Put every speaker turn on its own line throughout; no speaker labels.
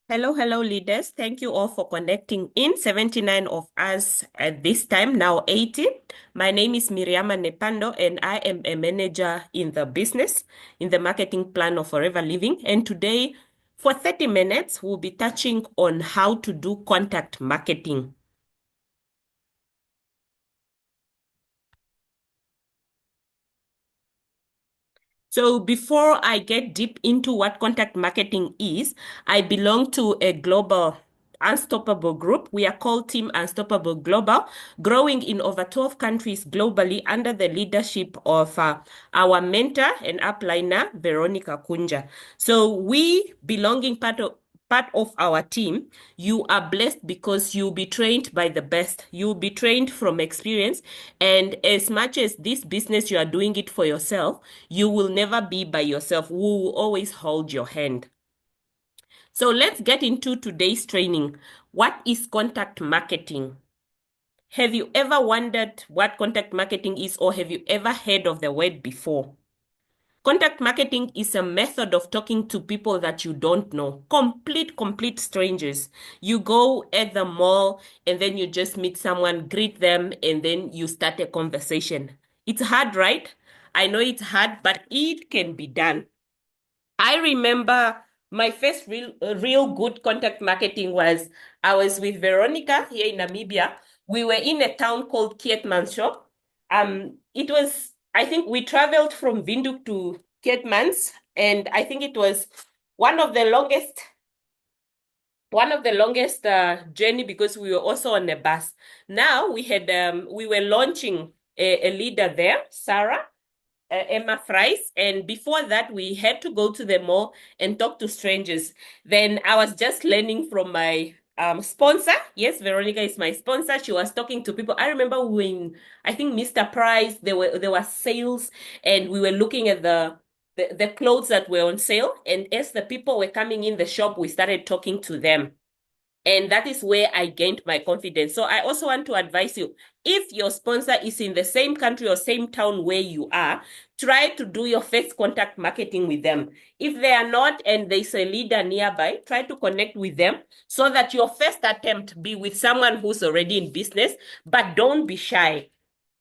Hello, leaders. Thank you all for connecting in. 79 of us at this time, now 80. My name is Mirjama Nepando, and I am a manager in the business, in the marketing plan of Forever Living. And today, for 30 minutes, we'll be touching on how to do contact marketing. So before I get deep into what contact marketing is, I belong to a global unstoppable group. We are called Team Unstoppable Global, growing in over 12 countries globally under the leadership of our mentor and upliner, Veronica Kunja. So we belonging part of our team, you are blessed because you'll be trained by the best. You'll be trained from experience. And as much as this business, you are doing it for yourself, you will never be by yourself. We will always hold your hand. So let's get into today's training. What is contact marketing? Have you ever wondered what contact marketing is, or have you ever heard of the word before? Contact marketing is a method of talking to people that you don't know, complete strangers. You go at the mall and then you just meet someone, greet them, and then you start a conversation. It's hard, right? I know it's hard, but it can be done. I remember my first real good contact marketing was I was with Veronica here in Namibia. We were in a town called Keetmanshoop. It was, I think we traveled from Windhoek to Keetmans, and I think it was one of the longest journey because we were also on a bus. Now we were launching a leader there, Sarah, Emma Fries. And before that, we had to go to the mall and talk to strangers. Then I was just learning from my sponsor. Yes, Veronica is my sponsor. She was talking to people. I remember when I think Mr. Price, there were sales, and we were looking at the clothes that were on sale. And as the people were coming in the shop, we started talking to them. And that is where I gained my confidence. So I also want to advise you, if your sponsor is in the same country or same town where you are, try to do your first contact marketing with them. If they are not and there's a leader nearby, try to connect with them so that your first attempt be with someone who's already in business, but don't be shy.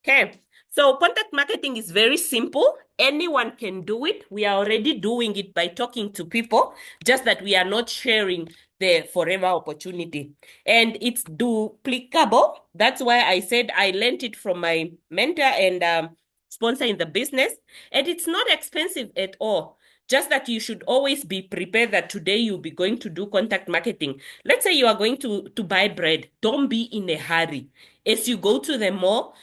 Okay. So contact marketing is very simple. Anyone can do it. We are already doing it by talking to people, just that we are not sharing the forever opportunity. And it's duplicable. That's why I said I learned it from my mentor and sponsor in the business. And it's not expensive at all. Just that you should always be prepared that today you'll be going to do contact marketing. Let's say you are going to buy bread. Don't be in a hurry. As you go to the mall,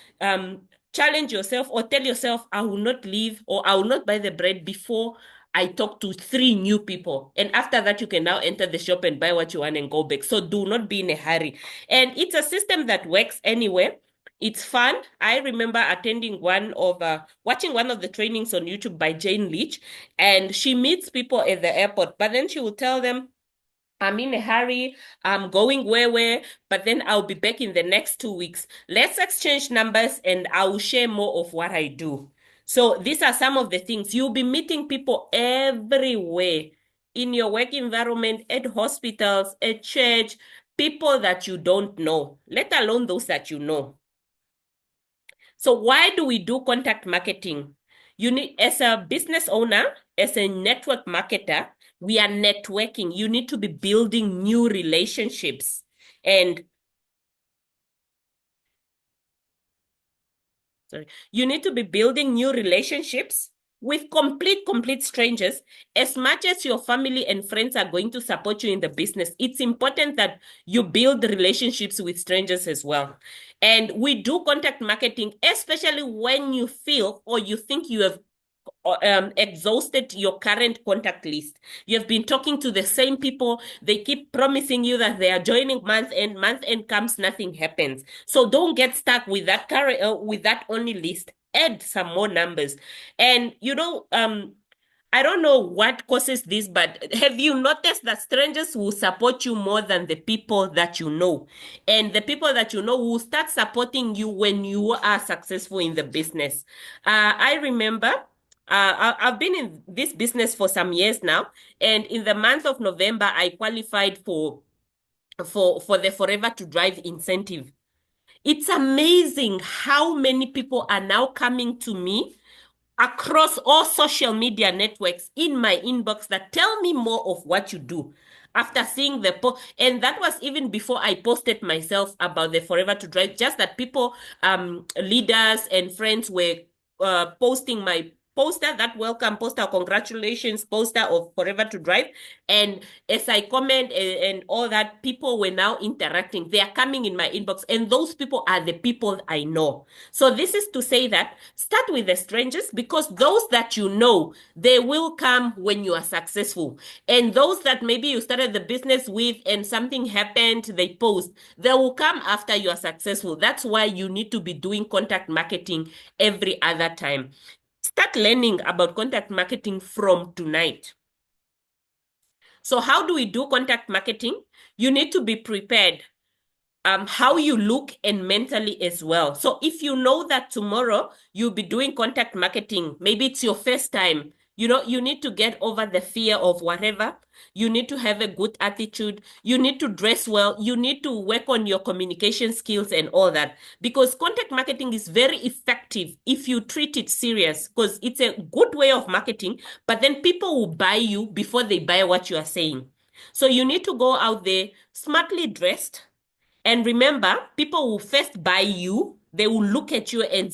challenge yourself or tell yourself, I will not leave or I will not buy the bread before I talk to three new people. And after that, you can now enter the shop and buy what you want and go back. So do not be in a hurry. And it's a system that works anywhere. It's fun. I remember watching one of the trainings on YouTube by Jane Leach, and she meets people at the airport, but then she will tell them, I'm in a hurry. I'm going where, but then I'll be back in the next 2 weeks. Let's exchange numbers and I will share more of what I do. So these are some of the things. You'll be meeting people everywhere in your work environment, at hospitals, at church, people that you don't know, let alone those that you know. So why do we do contact marketing? You need, as a business owner, as a network marketer, we are networking. You need to be building new relationships. And sorry, you need to be building new relationships with complete strangers. As much as your family and friends are going to support you in the business, it's important that you build relationships with strangers as well. And we do contact marketing, especially when you feel or you think you have exhausted your current contact list. You have been talking to the same people. They keep promising you that they are joining month end comes, nothing happens. So don't get stuck with that with that only list. Add some more numbers. And I don't know what causes this, but have you noticed that strangers will support you more than the people that you know? And the people that you know will start supporting you when you are successful in the business. I remember I've been in this business for some years now, and in the month of November, I qualified for the Forever to Drive incentive. It's amazing how many people are now coming to me across all social media networks in my inbox that tell me more of what you do after seeing the post. And that was even before I posted myself about the Forever to Drive, just that people, leaders and friends were posting my poster, that welcome poster, congratulations poster of Forever to Drive. And as I comment and all that, people were now interacting. They are coming in my inbox, and those people are the people I know. So this is to say that start with the strangers, because those that you know, they will come when you are successful. And those that maybe you started the business with and something happened, they post, they will come after you are successful. That's why you need to be doing contact marketing every other time. Start learning about contact marketing from tonight. So how do we do contact marketing? You need to be prepared, how you look and mentally as well. So if you know that tomorrow you'll be doing contact marketing, maybe it's your first time, you need to get over the fear of whatever. You need to have a good attitude. You need to dress well. You need to work on your communication skills and all that. Because contact marketing is very effective if you treat it serious, because it's a good way of marketing, but then people will buy you before they buy what you are saying. So you need to go out there smartly dressed, and remember, people will first buy you. They will look at you and,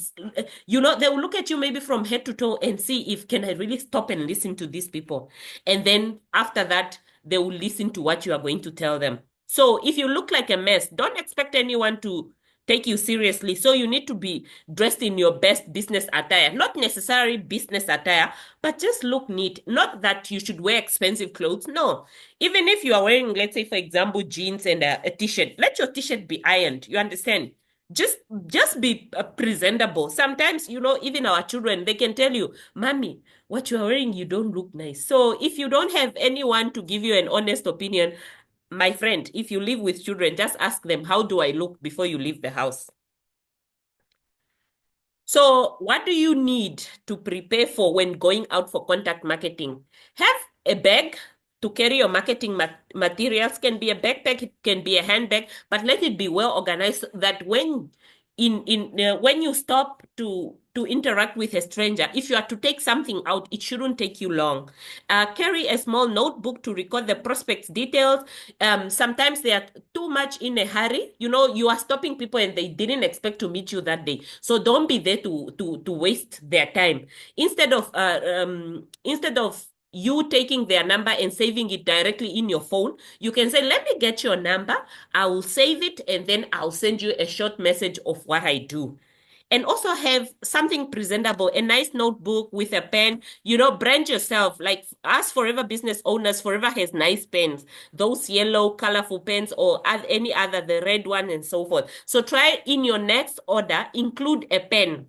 they will look at you maybe from head to toe and see if can I really stop and listen to these people. And then after that, they will listen to what you are going to tell them. So if you look like a mess, don't expect anyone to take you seriously. So you need to be dressed in your best business attire, not necessarily business attire, but just look neat. Not that you should wear expensive clothes. No, even if you are wearing, let's say, for example, jeans and a t-shirt, let your t-shirt be ironed. You understand? Just just be presentable. Sometimes, even our children, they can tell you, Mommy, what you are wearing, you don't look nice. So if you don't have anyone to give you an honest opinion, my friend, if you live with children, just ask them, how do I look before you leave the house? So, what do you need to prepare for when going out for contact marketing? Have a bag to carry your marketing materials. Can be a backpack, it can be a handbag, but let it be well organized so that when you stop to interact with a stranger, if you are to take something out, it shouldn't take you long. Carry a small notebook to record the prospect's details. Sometimes they are too much in a hurry. You are stopping people and they didn't expect to meet you that day. So don't be there to waste their time. Instead of you taking their number and saving it directly in your phone, you can say, let me get your number. I will save it and then I'll send you a short message of what I do. And also have something presentable, a nice notebook with a pen. Brand yourself. Like us Forever business owners, Forever has nice pens, those yellow, colorful pens, or any other, the red one and so forth. So try in your next order, include a pen.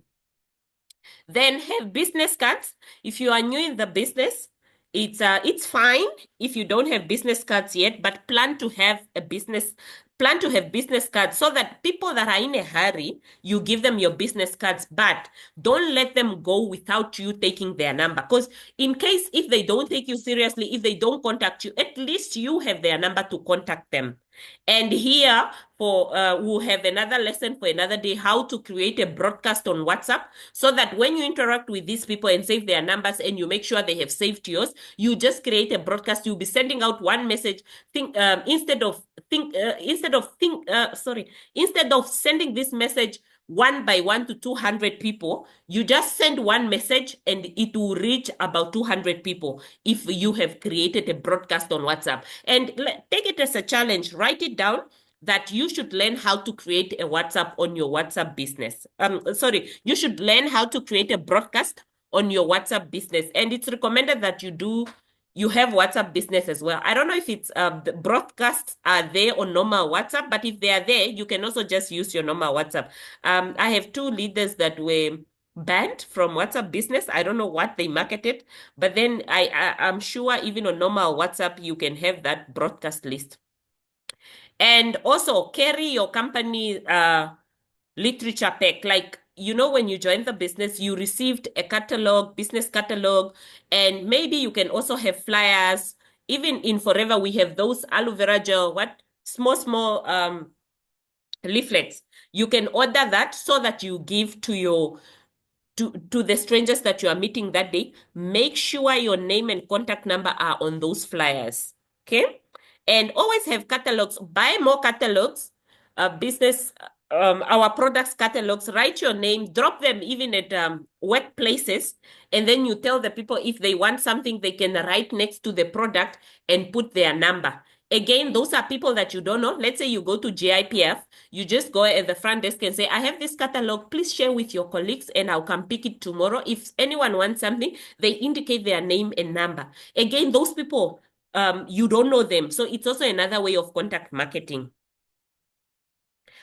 Then have business cards. If you are new in the business, it's fine if you don't have business cards yet, but plan to have business cards so that people that are in a hurry, you give them your business cards, but don't let them go without you taking their number. Because in case if they don't take you seriously, if they don't contact you, at least you have their number to contact them. And here we'll have another lesson for another day, how to create a broadcast on WhatsApp, so that when you interact with these people and save their numbers and you make sure they have saved yours, you just create a broadcast. You'll be sending out one message. Instead of sending this message one by one to 200 people, you just send one message and it will reach about 200 people if you have created a broadcast on WhatsApp. And take it as a challenge. Write it down that you should learn how to create a WhatsApp on your WhatsApp business. You should learn how to create a broadcast on your WhatsApp business. And it's recommended that you have WhatsApp business as well. I don't know if it's the broadcasts are there on normal WhatsApp, but if they are there, you can also just use your normal WhatsApp. I have two leaders that were banned from WhatsApp business. I don't know what they marketed, but then I'm sure even on normal WhatsApp, you can have that broadcast list. And also carry your company literature pack. Like when you joined the business, you received a catalog, business catalog, and maybe you can also have flyers. Even in Forever, we have those aloe vera gel, small leaflets. You can order that so that you give to the strangers that you are meeting that day. Make sure your name and contact number are on those flyers. Okay? And always have catalogs. Buy more catalogs, business, our products catalogs. Write your name, drop them even at workplaces, and then you tell the people if they want something, they can write next to the product and put their number. Again, those are people that you don't know. Let's say you go to GIPF, you just go at the front desk and say, I have this catalog, please share with your colleagues and I'll come pick it tomorrow. If anyone wants something, they indicate their name and number. Again, those people, you don't know them. So it's also another way of contact marketing.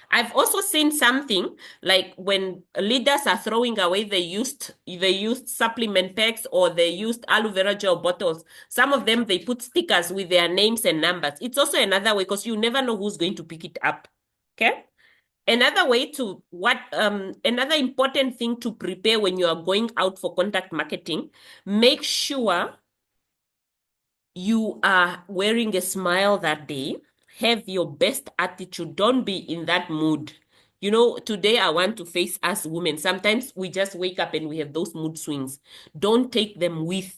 I've also seen something like when leaders are throwing away they used supplement packs or they used aloe vera gel bottles. Some of them they put stickers with their names and numbers. It's also another way because you never know who's going to pick it up. Okay? Another way to another important thing to prepare when you are going out for contact marketing, make sure you are wearing a smile that day. Have your best attitude. Don't be in that mood. Today I want to face us women. Sometimes we just wake up and we have those mood swings. Don't take them with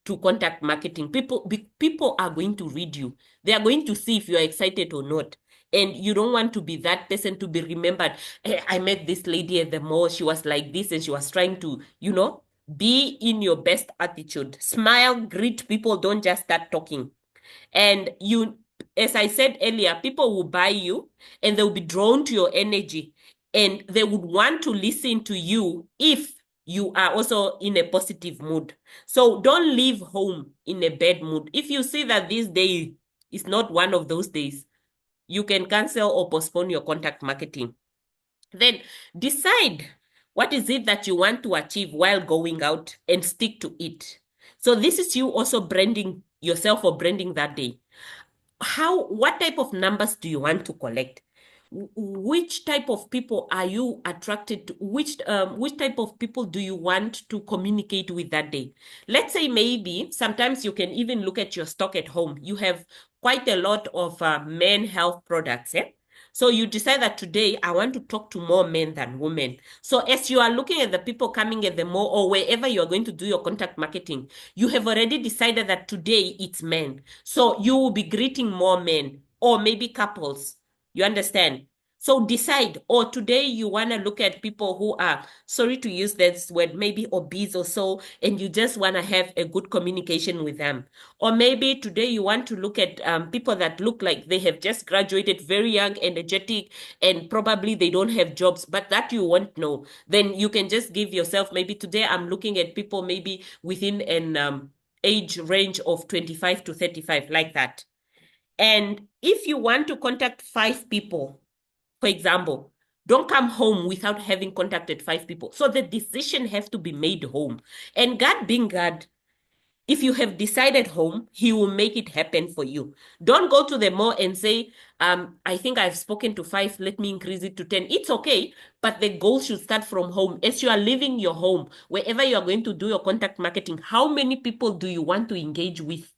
to contact marketing. People are going to read you. They are going to see if you are excited or not. And you don't want to be that person to be remembered. Hey, I met this lady at the mall. She was like this and she was trying to, be in your best attitude. Smile, greet people. Don't just start talking. And as I said earlier, people will buy you and they'll be drawn to your energy and they would want to listen to you if you are also in a positive mood. So don't leave home in a bad mood. If you see that this day is not one of those days, you can cancel or postpone your contact marketing. Then decide what is it that you want to achieve while going out and stick to it. So this is you also branding yourself or branding that day. What type of numbers do you want to collect? Which type of people are you attracted to? Which type of people do you want to communicate with that day? Let's say maybe sometimes you can even look at your stock at home. You have quite a lot of men health products, eh? So you decide that today I want to talk to more men than women. So as you are looking at the people coming at the mall or wherever you are going to do your contact marketing, you have already decided that today it's men. So you will be greeting more men or maybe couples. You understand? So decide, or today you want to look at people who are, sorry to use this word, maybe obese or so, and you just want to have a good communication with them. Or maybe today you want to look at people that look like they have just graduated, very young, energetic, and probably they don't have jobs, but that you won't know. Then you can just give yourself, maybe today I'm looking at people maybe within an age range of 25 to 35, like that. And if you want to contact 5 people, for example, don't come home without having contacted 5 people. So the decision has to be made home. And God being God, if you have decided home, he will make it happen for you. Don't go to the mall and say, I think I've spoken to 5, let me increase it to 10. It's okay, but the goal should start from home. As you are leaving your home, wherever you are going to do your contact marketing, how many people do you want to engage with?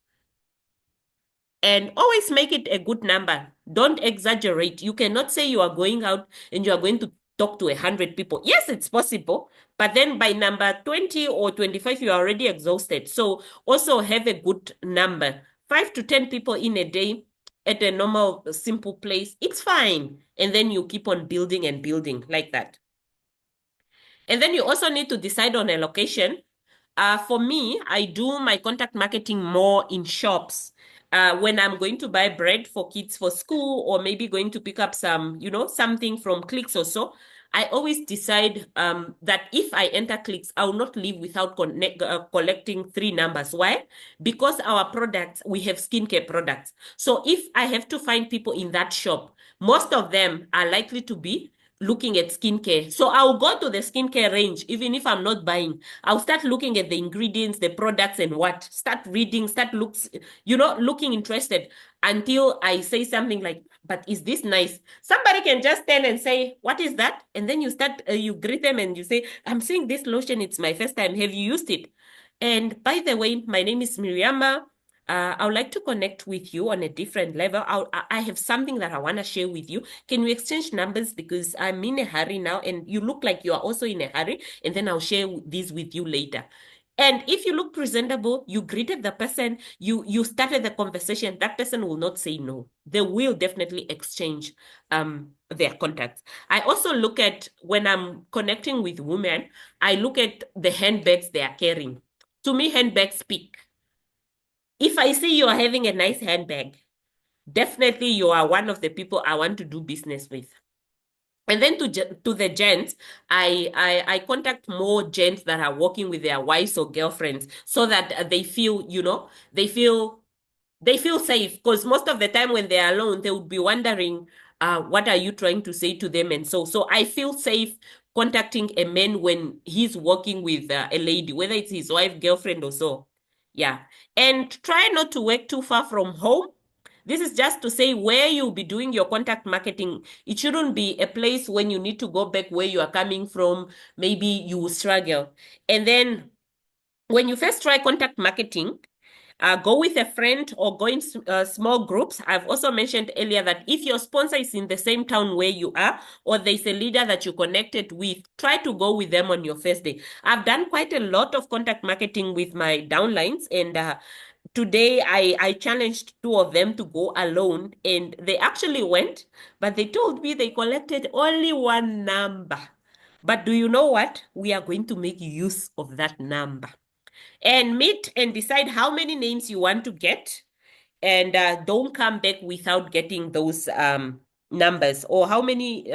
And always make it a good number. Don't exaggerate. You cannot say you are going out and you are going to talk to 100 people. Yes, it's possible. But then by number 20 or 25, you are already exhausted. So also have a good number. 5 to 10 people in a day at a normal, simple place. It's fine. And then you keep on building and building like that. And then you also need to decide on a location. For me, I do my contact marketing more in shops. When I'm going to buy bread for kids for school or maybe going to pick up some, something from Clicks or so, I always decide that if I enter Clicks, I will not leave without collecting 3 numbers. Why? Because our products, we have skincare products. So if I have to find people in that shop, most of them are likely to be looking at skincare. So I'll go to the skincare range, even if I'm not buying. I'll start looking at the ingredients, the products, and what. Start reading, looking interested until I say something like, but is this nice? Somebody can just stand and say, what is that? And then you greet them and you say, I'm seeing this lotion. It's my first time. Have you used it? And by the way, my name is Mirjama. I would like to connect with you on a different level. I have something that I want to share with you. Can we exchange numbers because I'm in a hurry now and you look like you are also in a hurry, and then I'll share these with you later. And if you look presentable, you greeted the person, you started the conversation, that person will not say no. They will definitely exchange their contacts. I also look at, when I'm connecting with women, I look at the handbags they are carrying. To me, handbags speak. If I see you are having a nice handbag, definitely you are one of the people I want to do business with. And then to the gents, I contact more gents that are working with their wives or girlfriends so that they feel, they feel safe, because most of the time when they're alone, they would be wondering, what are you trying to say to them? And so I feel safe contacting a man when he's working with a lady, whether it's his wife, girlfriend, or so. Yeah. And try not to work too far from home. This is just to say where you'll be doing your contact marketing. It shouldn't be a place when you need to go back where you are coming from. Maybe you will struggle. And then when you first try contact marketing, go with a friend or go in small groups. I've also mentioned earlier that if your sponsor is in the same town where you are, or there's a leader that you connected with, try to go with them on your first day. I've done quite a lot of contact marketing with my downlines, and today I challenged two of them to go alone, and they actually went, but they told me they collected only one number. But do you know what? We are going to make use of that number and meet and decide how many names you want to get, and don't come back without getting those numbers, or how many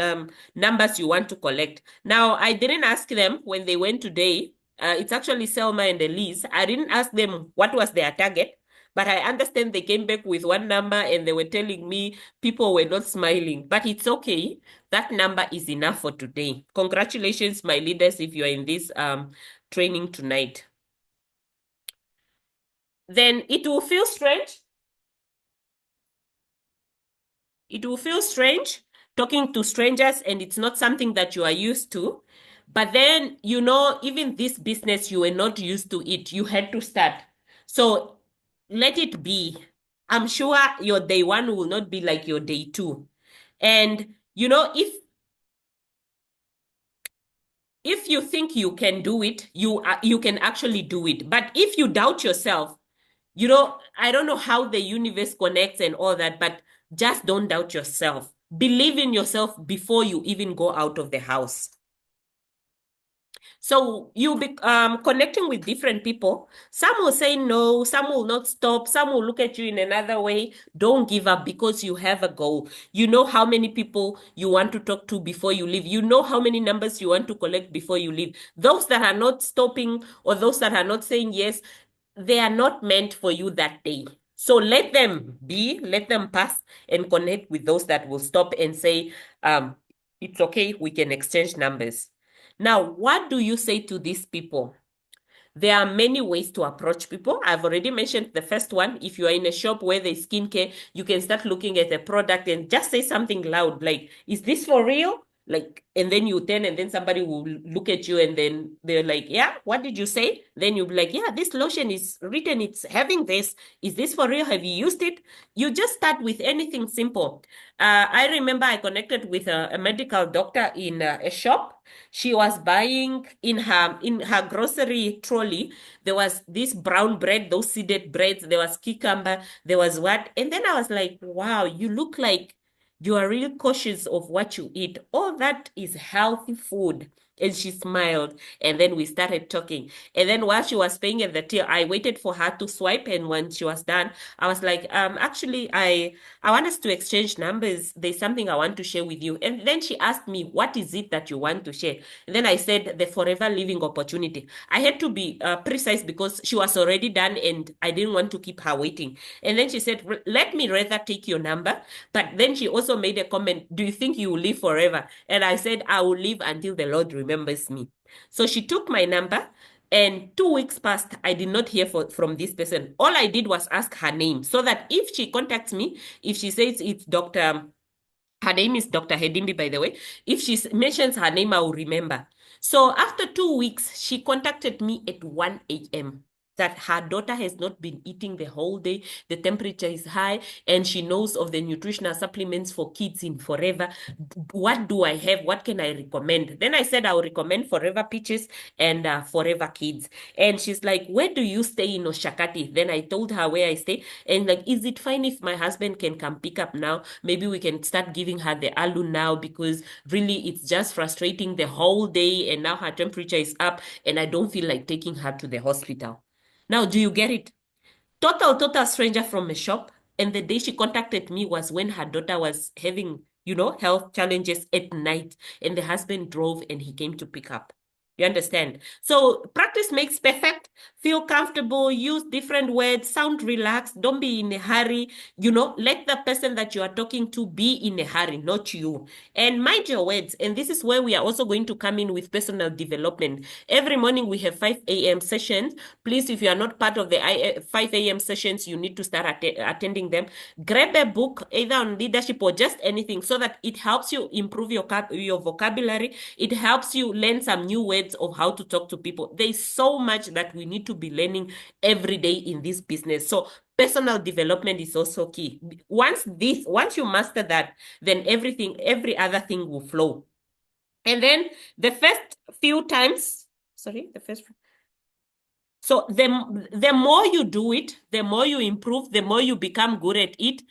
numbers you want to collect. Now, I didn't ask them when they went today. It's actually Selma and Elise. I didn't ask them what was their target, but I understand they came back with one number and they were telling me people were not smiling. But it's okay. That number is enough for today. Congratulations, my leaders, if you are in this training tonight. Then it will feel strange. It will feel strange talking to strangers, and it's not something that you are used to. But then, even this business, you were not used to it. You had to start. So let it be. I'm sure your day one will not be like your day two. And, if you think you can do it, you can actually do it. But if you doubt yourself, I don't know how the universe connects and all that, but just don't doubt yourself. Believe in yourself before you even go out of the house. So you'll be connecting with different people. Some will say no, some will not stop, some will look at you in another way. Don't give up because you have a goal. You know how many people you want to talk to before you leave. You know how many numbers you want to collect before you leave. Those that are not stopping, or those that are not saying yes, they are not meant for you that day. So let them be, let them pass, and connect with those that will stop and say, it's okay, we can exchange numbers. Now, what do you say to these people? There are many ways to approach people. I've already mentioned the first one. If you are in a shop where there's skincare, you can start looking at the product and just say something loud, like, is this for real? Like, and then you turn and then somebody will look at you and then they're like, yeah, what did you say? Then you'll be like, yeah, this lotion is written, it's having this. Is this for real? Have you used it? You just start with anything simple. I remember I connected with a medical doctor in a shop. She was buying in her grocery trolley. There was this brown bread, those seeded breads. There was cucumber. There was what? And then I was like, wow, you look like you are really cautious of what you eat. All that is healthy food. And she smiled. And then we started talking. And then while she was paying at the till, I waited for her to swipe. And when she was done, I was like, actually, I want us to exchange numbers. There's something I want to share with you. And then she asked me, what is it that you want to share? And then I said, the forever living opportunity. I had to be precise because she was already done and I didn't want to keep her waiting. And then she said, let me rather take your number. But then she also made a comment, do you think you will live forever? And I said, I will live until the Lord remembers me. So she took my number. And 2 weeks passed, I did not hear from this person. All I did was ask her name so that if she contacts me, if she says it's Dr. Her name is Dr. Hedimbi, by the way. If she mentions her name, I will remember. So after 2 weeks, she contacted me at 1 a.m. that her daughter has not been eating the whole day. The temperature is high, and she knows of the nutritional supplements for kids in Forever. What do I have? What can I recommend? Then I said I will recommend Forever Peaches and Forever Kids. And she's like, where do you stay in Oshakati? Then I told her where I stay. And like, is it fine if my husband can come pick up now? Maybe we can start giving her the alu now because really it's just frustrating the whole day. And now her temperature is up and I don't feel like taking her to the hospital. Now, do you get it? Total stranger from a shop. And the day she contacted me was when her daughter was having, health challenges at night. And the husband drove and he came to pick up. You understand? So practice makes perfect. Feel comfortable, use different words, sound relaxed, don't be in a hurry. Let the person that you are talking to be in a hurry, not you. And mind your words. And this is where we are also going to come in with personal development. Every morning we have 5 a.m. sessions. Please, if you are not part of the 5 a.m. sessions, you need to start attending them. Grab a book, either on leadership or just anything, so that it helps you improve your vocabulary. It helps you learn some new words of how to talk to people. There's so much that we need to be learning every day in this business. So personal development is also key. Once you master that, then every other thing will flow. And then the first few times, so the more you do it, the more you improve, the more you become good at it.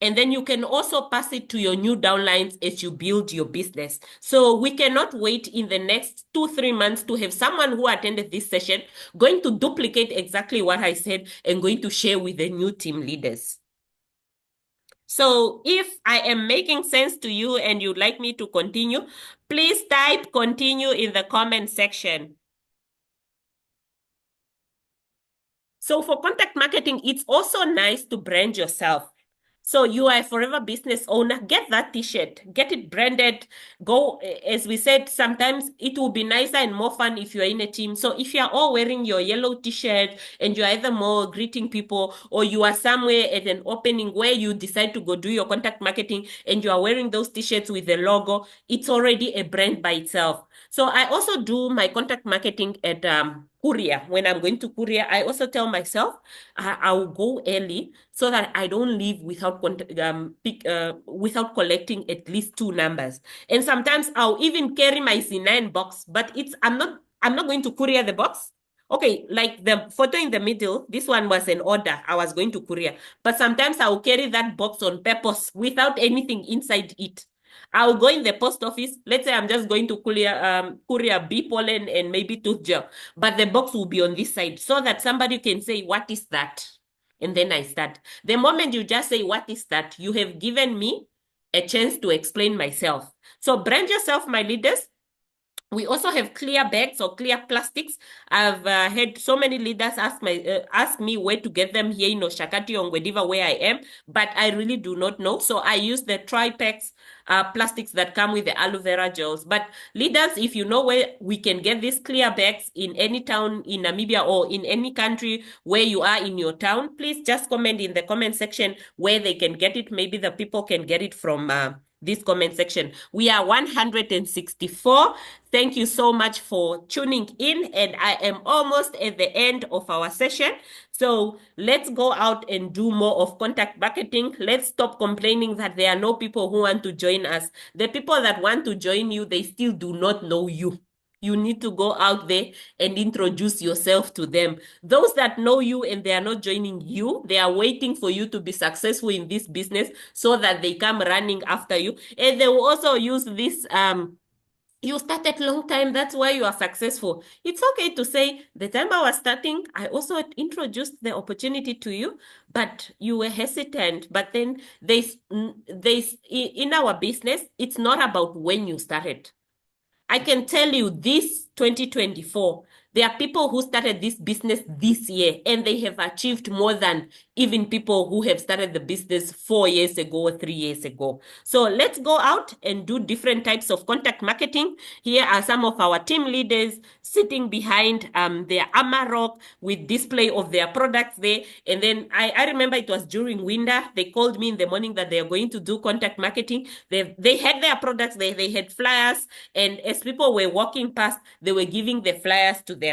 And then you can also pass it to your new downlines as you build your business. So we cannot wait in the next 2-3 months to have someone who attended this session going to duplicate exactly what I said and going to share with the new team leaders. So if I am making sense to you and you'd like me to continue, please type continue in the comment section. So for contact marketing, it's also nice to brand yourself. So you are a forever business owner, get that t-shirt, get it branded. Go, as we said, sometimes it will be nicer and more fun if you're in a team. So if you're all wearing your yellow t-shirt and you're either more greeting people or you are somewhere at an opening where you decide to go do your contact marketing and you are wearing those t-shirts with the logo, it's already a brand by itself. So I also do my contact marketing at Korea. When I'm going to Korea, I also tell myself I'll go early so that I don't leave without without collecting at least 2 numbers. And sometimes I'll even carry my C9 box, but I'm not going to courier the box. Okay, like the photo in the middle, this one was an order. I was going to courier. But sometimes I'll carry that box on purpose without anything inside it. I'll go in the post office. Let's say I'm just going to courier bee pollen and maybe tooth gel, but the box will be on this side so that somebody can say, what is that? And then I start. The moment you just say, what is that? You have given me a chance to explain myself. So brand yourself, my leaders. We also have clear bags or clear plastics. I've had so many leaders ask me where to get them here in Oshakati or Ngwediva where I am, but I really do not know. So I use the tri-packs plastics that come with the aloe vera gels. But leaders, if you know where we can get these clear bags in any town in Namibia or in any country where you are in your town, please just comment in the comment section where they can get it. Maybe the people can get it from this comment section. We are 164. Thank you so much for tuning in, and I am almost at the end of our session. So let's go out and do more of contact marketing. Let's stop complaining that there are no people who want to join us. The people that want to join you, they still do not know you. you need to go out there and introduce yourself to them. Those that know you and they are not joining you, they are waiting for you to be successful in this business so that they come running after you. And they will also use this you started long time, that's why you are successful. It's okay to say, the time I was starting, I also introduced the opportunity to you, but you were hesitant. But then in our business, it's not about when you started. I can tell you this 2024, there are people who started this business this year and they have achieved more than even people who have started the business 4 years ago or 3 years ago. So let's go out and do different types of contact marketing. Here are some of our team leaders sitting behind their Amarok with display of their products there. And then I remember it was during winter. They called me in the morning that they are going to do contact marketing. They had their products, they had flyers, and as people were walking past, they were giving the flyers to them.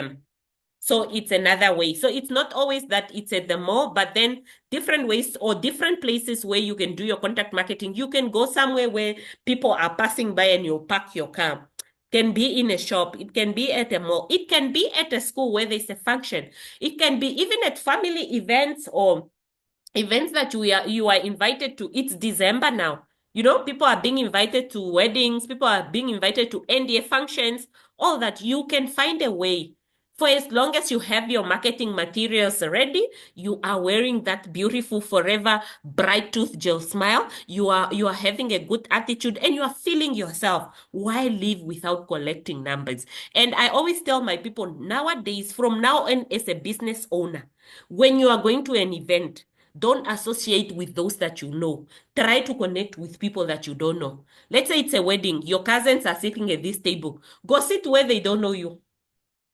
So it's another way. So it's not always that it's at the mall, but then different ways or different places where you can do your contact marketing. You can go somewhere where people are passing by and you park your car. It can be in a shop. It can be at a mall. It can be at a school where there's a function. It can be even at family events or events that you are invited to. It's December now. You know, people are being invited to weddings, people are being invited to NDA functions, all that. You can find a way. For as long as you have your marketing materials ready, you are wearing that beautiful forever bright tooth gel smile, you are having a good attitude and you are feeling yourself. Why live without collecting numbers? And I always tell my people nowadays, from now on as a business owner, when you are going to an event, don't associate with those that you know. Try to connect with people that you don't know. Let's say it's a wedding. Your cousins are sitting at this table. Go sit where they don't know you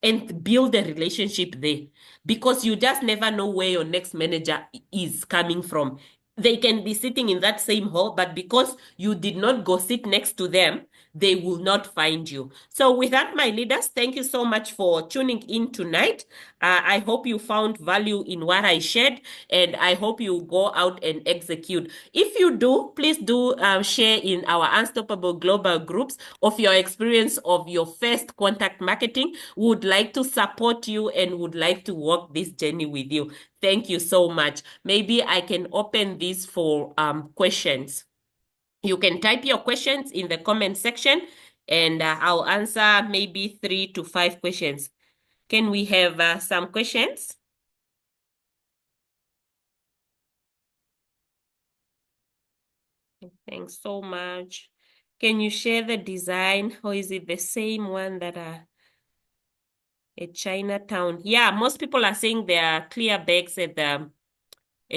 and build a relationship there, because you just never know where your next manager is coming from. They can be sitting in that same hall, but because you did not go sit next to them, they will not find you. So with that, my leaders, thank you so much for tuning in tonight. I hope you found value in what I shared, and I hope you go out and execute. If you do, please do share in our Unstoppable Global groups of your experience of your first contact marketing. Would like to support you and would like to walk this journey with you. Thank you so much. Maybe I can open this for questions. You can type your questions in the comment section and I'll answer maybe 3 to 5 questions. Can we have some questions? Thanks so much. Can you share the design, or is it the same one that at Chinatown? Yeah, most people are saying there are clear bags at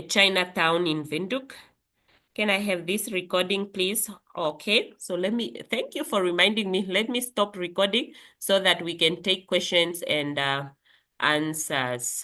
Chinatown in Windhoek. Can I have this recording, please? Okay, so thank you for reminding me. Let me stop recording so that we can take questions and answers.